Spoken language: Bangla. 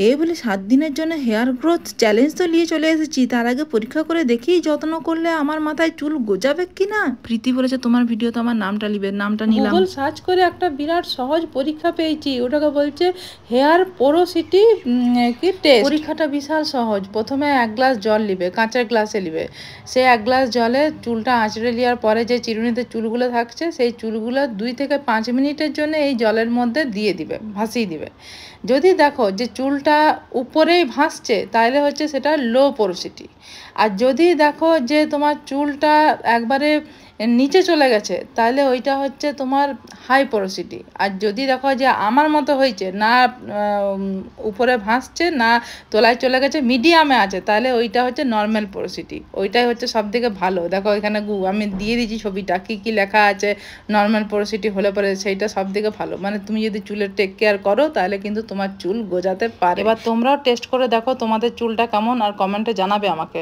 এই বলে 7 দিনের জন্য হেয়ার গ্রোথ চ্যালেঞ্জ তো নিয়ে চলে এসেছি। তার আগে পরীক্ষা করে দেখি যত্ন করলে আমার মাথায় চুল গজাবে কি না। প্রীতি বলেছে তোমার ভিডিওতে আমার নামটা নিবে, নামটা নিলাম। গুগল সার্চ করে একটা বিরাট সহজ পরীক্ষা পেয়েছি, ওটাকে বলছে হেয়ার পোরোসিটি কি টেস্ট। পরীক্ষাটা বিশাল সহজ। প্রথমে 1 গ্লাস জল নিবে, কাঁচের গ্লাসে নিবে। সে 1 গ্লাস জলে চুলটা আঁচড়ে নেওয়ার পরে যে চিরুনিতে চুলগুলো থাকছে সেই চুলগুলো 2 থেকে 5 মিনিটের জন্য এই জলের মধ্যে দিয়ে দিবে, ভাসিয়ে দিবে। যদি দেখো যে চুলটা উপরেই ভাসছে তাহলে হচ্ছে সেটা লো পোরোসিটি। আর যদি দেখো যে তোমার চুলটা একবারে নিচে চলে গেছে তাহলে ওইটা হচ্ছে তোমার হাই পোরোসিটি। আর যদি দেখো যে আমার মতো হয়েছে, না উপরে ভাসছে না তলায় চলে গেছে, মিডিয়ামে আছে, তাহলে ওইটা হচ্ছে নর্মাল পোরোসিটি। ওইটাই হচ্ছে সবথেকে ভালো। দেখো এখানে আমি দিয়ে দিয়েছি ছবিটা, কী কী লেখা আছে। নর্মাল পোরোসিটি হলে পরে সেইটা সবথেকে ভালো। মানে তুমি যদি চুলের টেক কেয়ার করো তাহলে কিন্তু তোমার চুল গজাতে পারে। এবার তোমরাও টেস্ট করে দেখো তোমাদের চুলটা কেমন, আর কমেন্টে জানাবে আমাকে।